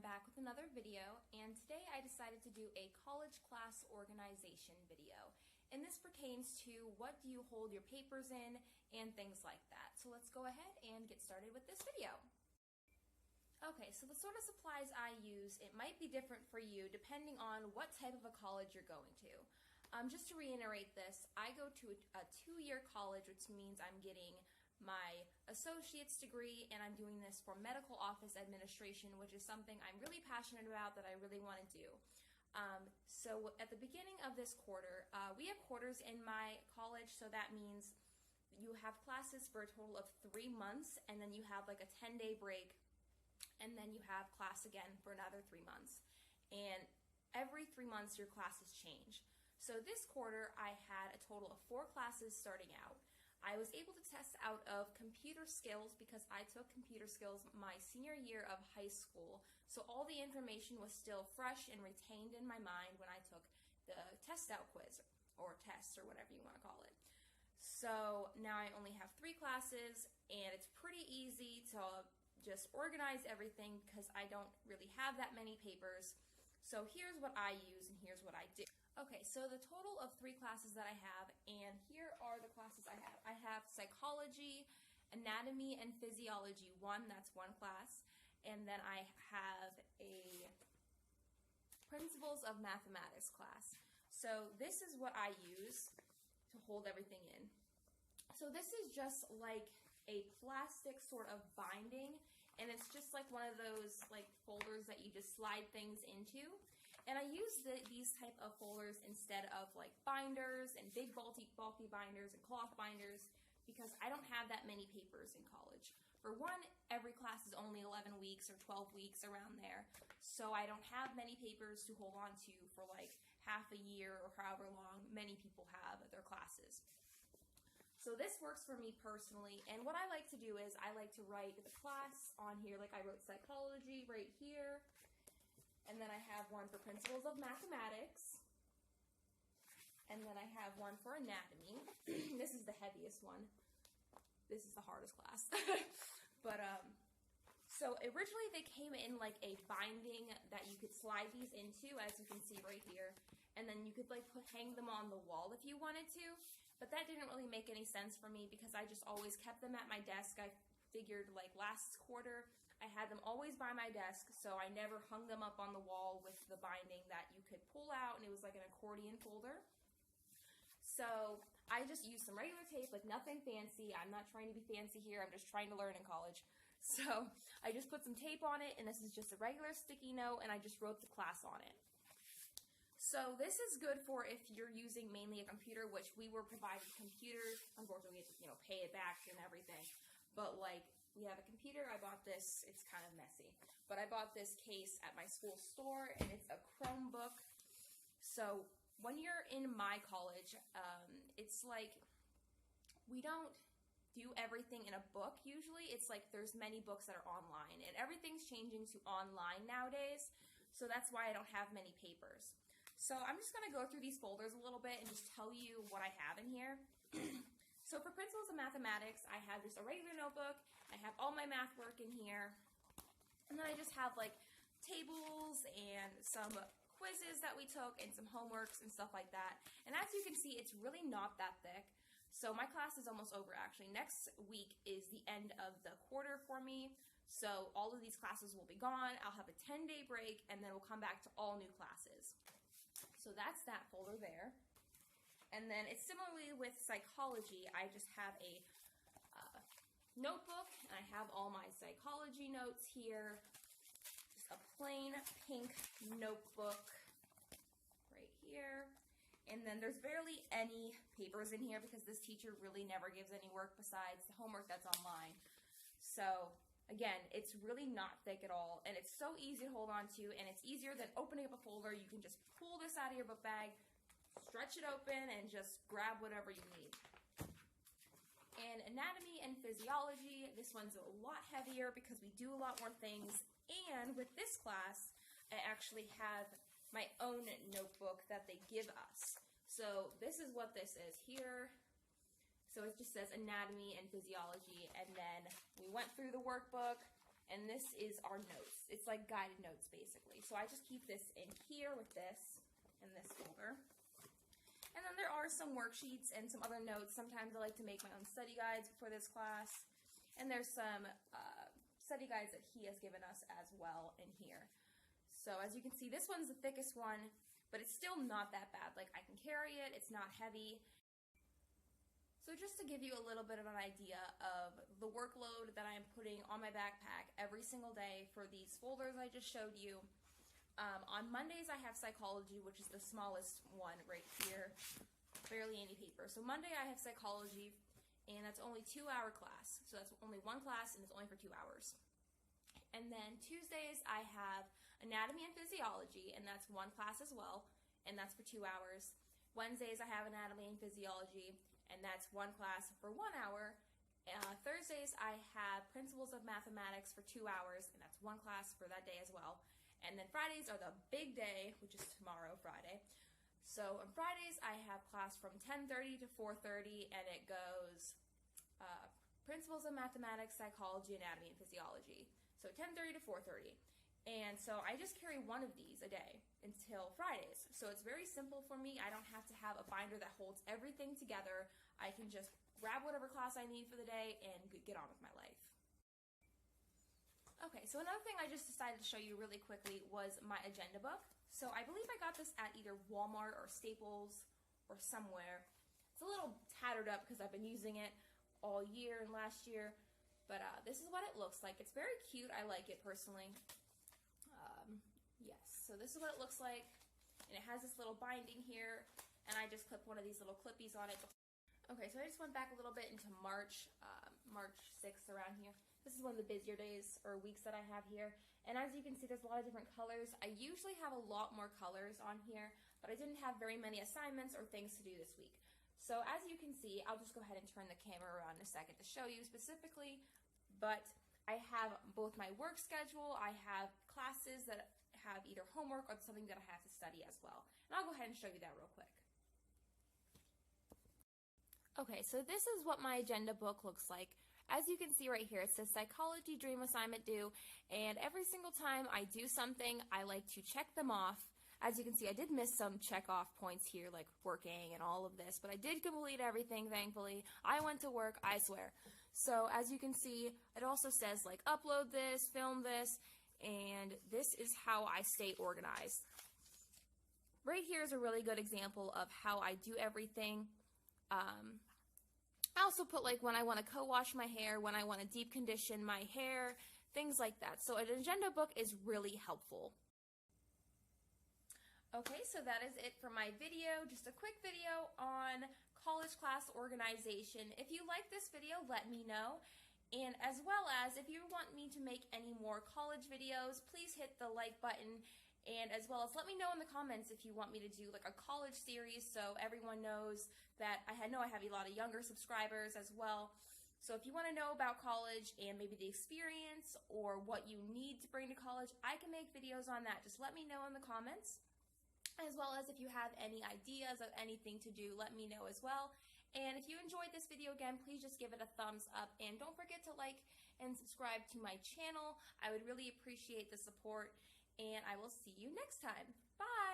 I'm back with another video, and today I decided to do a college class organization video. And this pertains to what do you hold your papers in and things like that. So let's go ahead and get started with this video. Okay, so the sort of supplies I use, it might be different for you depending on what type of a college you're going to. Just to reiterate this, I go to a 2-year college, which means I'm getting my associate's degree, and I'm doing this for medical office administration, which is something I'm really passionate about that I really want to do. So at the beginning of this quarter, we have quarters in my college, so that means you have classes for a total of 3 months, and then you have like a 10-day break, and then you have class again for another 3 months. And every 3 months your classes change. So this quarter I had a total of 4 classes starting out. I was able to test out of computer skills because I took computer skills my senior year of high school. So all the information was still fresh and retained in my mind when I took the test out quiz or test or whatever you want to call it. So now I only have 3 classes, and it's pretty easy to just organize everything because I don't really have that many papers. So here's what I use and here's what I do. Okay, so the total of 3 classes that I have, and here are the classes I have. I have Psychology, Anatomy, and Physiology 1, that's 1 class, and then I have a Principles of Mathematics class. So this is what I use to hold everything in. So this is just like a plastic sort of binding, and it's just like one of those like folders that you just slide things into. And I use these type of folders instead of like binders and big bulky binders and cloth binders because I don't have that many papers in college. For one, every class is only 11 weeks or 12 weeks around there, so I don't have many papers to hold on to for like half a year or however long many people have their classes. So this works for me personally, and what I like to do is I like to write the class on here, like I wrote Psychology right here, and then I have one for Principles of Mathematics, and then I have one for Anatomy. This is the heaviest one. This is the hardest class. But, so originally they came in like a binding that you could slide these into, as you can see right here, and then you could like hang them on the wall if you wanted to, but that didn't really make any sense for me because I just always kept them at my desk. I figured like last quarter I had them always by my desk, so I never hung them up on the wall with the binding that you could pull out, and it was like an accordion folder. So I just used some regular tape, like nothing fancy. I'm not trying to be fancy here, I'm just trying to learn in college. So I just put some tape on it, and this is just a regular sticky note, and I just wrote the class on it. So this is good for if you're using mainly a computer, which we were provided computers. Unfortunately, we have to, pay it back and everything. But like, we have a computer. I bought this. It's kind of messy. But I bought this case at my school store, and it's a Chromebook. So when you're in my college, it's like we don't do everything in a book usually. It's like there's many books that are online, and everything's changing to online nowadays. So that's why I don't have many papers. So I'm just going to go through these folders a little bit and just tell you what I have in here. So for Principles of Mathematics, I have just a regular notebook. I have all my math work in here. And then I just have like tables and some quizzes that we took and some homeworks and stuff like that. And as you can see, it's really not that thick. So my class is almost over actually. Next week is the end of the quarter for me. So all of these classes will be gone. I'll have a 10-day break, and then we'll come back to all new classes. So that's that folder there. And then it's similarly with Psychology. I just have a notebook, and I have all my psychology notes here. Just a plain pink notebook right here. And then there's barely any papers in here because this teacher really never gives any work besides the homework that's online. So again, it's really not thick at all, and it's so easy to hold on to, and it's easier than opening up a folder. You can just pull this out of your book bag, stretch it open, and just grab whatever you need. And Anatomy and Physiology, this one's a lot heavier because we do a lot more things, and with this class, I actually have my own notebook that they give us. So this is what this is here. So it just says Anatomy and Physiology, and then we went through the workbook, and this is our notes. It's like guided notes, basically. So I just keep this in here with this in this folder. And then there are some worksheets and some other notes. Sometimes I like to make my own study guides for this class. And there's some study guides that he has given us as well in here. So as you can see, this one's the thickest one, but it's still not that bad. Like, I can carry it, it's not heavy. So just to give you a little bit of an idea of the workload that I am putting on my backpack every single day for these folders I just showed you. On Mondays I have psychology, which is the smallest one right here, barely any paper. So Monday I have psychology, and that's only a 2-hour class. So that's only one class, and it's only for 2 hours. And then Tuesdays I have anatomy and physiology, and that's one class as well, and that's for 2 hours. Wednesdays I have anatomy and physiology, and that's one class for 1 hour. Thursdays I have principles of mathematics for 2 hours, and that's one class for that day as well. And then Fridays are the big day, which is tomorrow, Friday. So on Fridays I have class from 10:30 to 4:30, and it goes principles of mathematics, psychology, anatomy, and physiology. So 10:30 to 4:30. And so I just carry one of these a day until Fridays. So it's very simple for me. I don't have to have a binder that holds everything together. I can just grab whatever class I need for the day and get on with my life. Okay, so another thing I just decided to show you really quickly was my agenda book. So I believe I got this at either Walmart or Staples or somewhere. It's a little tattered up because I've been using it all year and last year. But this is what it looks like. It's very cute. I like it personally. Yes, so this is what it looks like, and it has this little binding here, and I just clip one of these little clippies on it. Okay, so I just went back a little bit into March 6th around here. This is one of the busier days or weeks that I have here, and as you can see, there's a lot of different colors. I usually have a lot more colors on here, but I didn't have very many assignments or things to do this week. So as you can see, I'll just go ahead and turn the camera around in a second to show you specifically, but I have both my work schedule, I have classes that have either homework or something that I have to study as well. And I'll go ahead and show you that real quick. Okay, so this is what my agenda book looks like. As you can see right here, it says psychology dream assignment due, and every single time I do something, I like to check them off. As you can see, I did miss some check off points here, like working and all of this, but I did complete everything, thankfully. I went to work, I swear. So as you can see, it also says like upload this, film this, and this is how I stay organized. Right here is a really good example of how I do everything. I also put like when I want to co-wash my hair, when I want to deep condition my hair, things like that. So an agenda book is really helpful. Okay, so that is it for my video. Just a quick video on college class organization. If you like this video, let me know. And as well as, if you want me to make any more college videos, please hit the like button. And as well as, let me know in the comments if you want me to do like a college series so everyone knows that I have a lot of younger subscribers as well. So if you want to know about college and maybe the experience or what you need to bring to college, I can make videos on that. Just let me know in the comments. As well as if you have any ideas of anything to do, let me know as well. And if you enjoyed this video again, please just give it a thumbs up. And don't forget to like and subscribe to my channel. I would really appreciate the support. And I will see you next time. Bye!